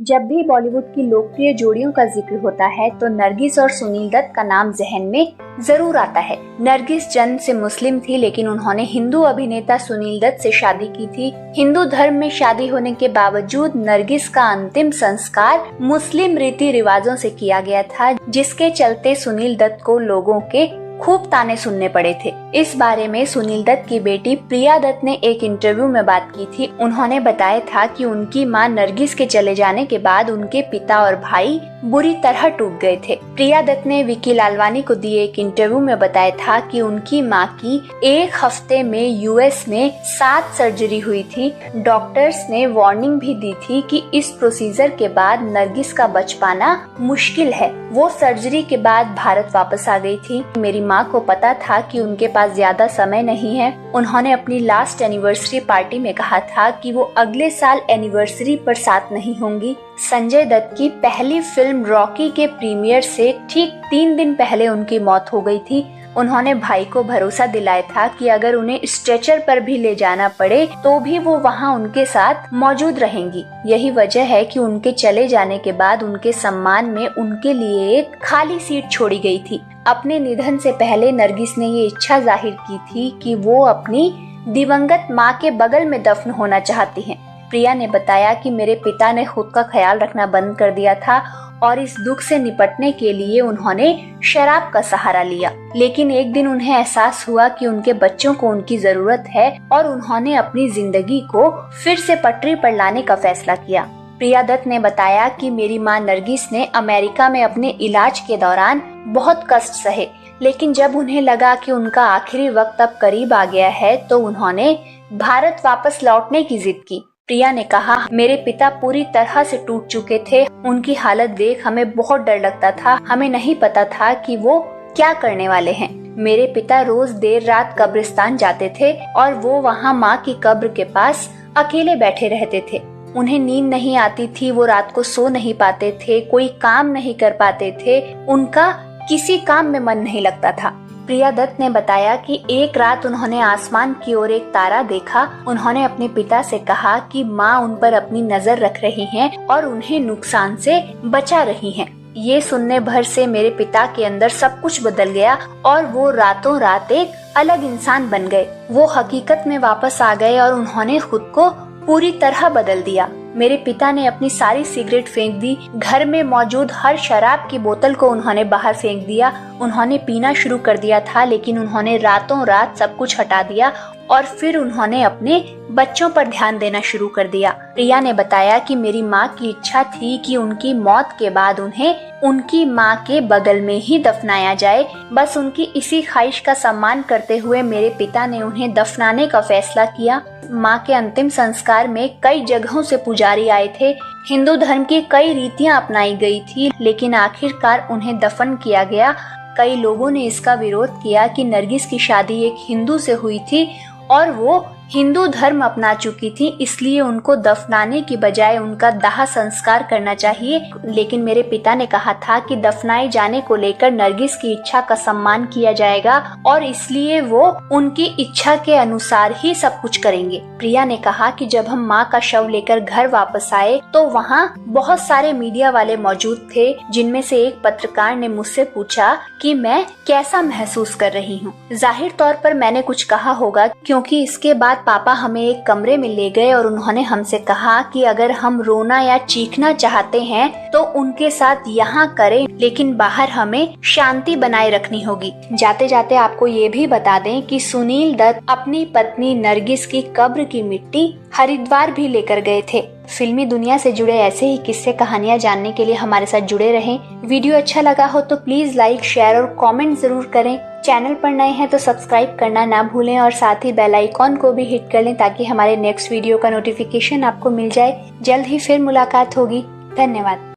जब भी बॉलीवुड की लोकप्रिय जोड़ियों का जिक्र होता है तो नरगिस और सुनील दत्त का नाम जहन में जरूर आता है। नरगिस जन्म से मुस्लिम थी, लेकिन उन्होंने हिंदू अभिनेता सुनील दत्त से शादी की थी। हिंदू धर्म में शादी होने के बावजूद नरगिस का अंतिम संस्कार मुस्लिम रीति रिवाजों से किया गया था, जिसके चलते सुनील दत्त को लोगों के खूब ताने सुनने पड़े थे। इस बारे में सुनील दत्त की बेटी प्रिया दत्त ने एक इंटरव्यू में बात की थी। उन्होंने बताया था कि उनकी मां नरगिस के चले जाने के बाद उनके पिता और भाई बुरी तरह टूट गए थे। प्रिया दत्त ने विकी लालवानी को दिए एक इंटरव्यू में बताया था कि उनकी मां की एक हफ्ते में यूएस में 7 सर्जरी हुई थी। डॉक्टर्स ने वार्निंग भी दी थी कि इस प्रोसीजर के बाद नरगिस का बच पाना मुश्किल है। वो सर्जरी के बाद भारत वापस आ गई थी। मेरी माँ को पता था कि उनके पास ज्यादा समय नहीं है। उन्होंने अपनी लास्ट एनिवर्सरी पार्टी में कहा था कि वो अगले साल एनिवर्सरी पर साथ नहीं होंगी। संजय दत्त की पहली फिल्म रॉकी के प्रीमियर से ठीक 3 दिन पहले उनकी मौत हो गई थी। उन्होंने भाई को भरोसा दिलाया था कि अगर उन्हें स्ट्रेचर पर भी ले जाना पड़े तो भी वो वहां उनके साथ मौजूद रहेंगी। यही वजह है कि उनके चले जाने के बाद उनके सम्मान में उनके लिए एक खाली सीट छोड़ी गई थी। अपने निधन से पहले नरगिस ने ये इच्छा जाहिर की थी कि वो अपनी दिवंगत मां के बगल में दफन होना चाहती हैं। प्रिया ने बताया कि मेरे पिता ने खुद का ख्याल रखना बंद कर दिया था और इस दुख से निपटने के लिए उन्होंने शराब का सहारा लिया। लेकिन एक दिन उन्हें एहसास हुआ कि उनके बच्चों को उनकी जरूरत है और उन्होंने अपनी जिंदगी को फिर से पटरी पर लाने का फैसला किया। प्रिया दत्त ने बताया कि मेरी मां नरगिस ने अमेरिका में अपने इलाज के दौरान बहुत कष्ट सहे, लेकिन जब उन्हें लगा कि उनका आखिरी वक्त अब करीब आ गया है तो उन्होंने भारत वापस लौटने की जिद की। प्रिया ने कहा, मेरे पिता पूरी तरह से टूट चुके थे। उनकी हालत देख हमें बहुत डर लगता था। हमें नहीं पता था कि वो क्या करने वाले हैं। मेरे पिता रोज देर रात कब्रिस्तान जाते थे और वो वहाँ माँ की कब्र के पास अकेले बैठे रहते थे। उन्हें नींद नहीं आती थी, वो रात को सो नहीं पाते थे, कोई काम नहीं कर पाते थे, उनका किसी काम में मन नहीं लगता था। प्रिया दत्त ने बताया कि एक रात उन्होंने आसमान की ओर एक तारा देखा। उन्होंने अपने पिता से कहा कि माँ उन पर अपनी नजर रख रही हैं और उन्हें नुकसान से बचा रही हैं। ये सुनने भर से मेरे पिता के अंदर सब कुछ बदल गया और वो रातों रात एक अलग इंसान बन गए। वो हकीकत में वापस आ गए और उन्होंने खुद को पूरी तरह बदल दिया। मेरे पिता ने अपनी सारी सिगरेट फेंक दी। घर में मौजूद हर शराब की बोतल को उन्होंने बाहर फेंक दिया। उन्होंने पीना शुरू कर दिया था, लेकिन उन्होंने रातों रात सब कुछ हटा दिया और फिर उन्होंने अपने बच्चों पर ध्यान देना शुरू कर दिया। प्रिया ने बताया कि मेरी माँ की इच्छा थी कि उनकी मौत के बाद उन्हें उनकी माँ के बगल में ही दफनाया जाए। बस उनकी इसी ख्वाहिश का सम्मान करते हुए मेरे पिता ने उन्हें दफनाने का फैसला किया। माँ के अंतिम संस्कार में कई जगहों से पुजारी आए थे। हिंदू धर्म की कई रीतियाँ अपनाई गई थी, लेकिन आखिरकार उन्हें दफन किया गया। कई लोगों ने इसका विरोध किया कि नरगिस की शादी एक हिंदू से हुई थी और वो हिंदू धर्म अपना चुकी थी, इसलिए उनको दफनाने की बजाय उनका दाह संस्कार करना चाहिए। लेकिन मेरे पिता ने कहा था कि दफनाए जाने को लेकर नरगिस की इच्छा का सम्मान किया जाएगा और इसलिए वो उनकी इच्छा के अनुसार ही सब कुछ करेंगे। प्रिया ने कहा कि जब हम माँ का शव लेकर घर वापस आए तो वहाँ बहुत सारे मीडिया वाले मौजूद थे, जिनमें से एक पत्रकार ने मुझसे पूछा कि मैं कैसा महसूस कर रही हूँ। जाहिर तौर पर मैंने कुछ कहा होगा, क्योंकि इसके बाद पापा हमें एक कमरे में ले गए और उन्होंने हमसे कहा कि अगर हम रोना या चीखना चाहते हैं तो उनके साथ यहाँ करें, लेकिन बाहर हमें शांति बनाए रखनी होगी। जाते जाते आपको ये भी बता दें कि सुनील दत्त अपनी पत्नी नरगिस की कब्र की मिट्टी हरिद्वार भी लेकर गए थे। फिल्मी दुनिया से जुड़े ऐसे ही किस्से कहानियाँ जानने के लिए हमारे साथ जुड़े रहें। वीडियो अच्छा लगा हो तो प्लीज लाइक, शेयर और कमेंट जरूर करें। चैनल पर नए हैं तो सब्सक्राइब करना ना भूलें और साथ ही बेल आइकॉन को भी हिट कर लें ताकि हमारे नेक्स्ट वीडियो का नोटिफिकेशन आपको मिल जाए। जल्द ही फिर मुलाकात होगी। धन्यवाद।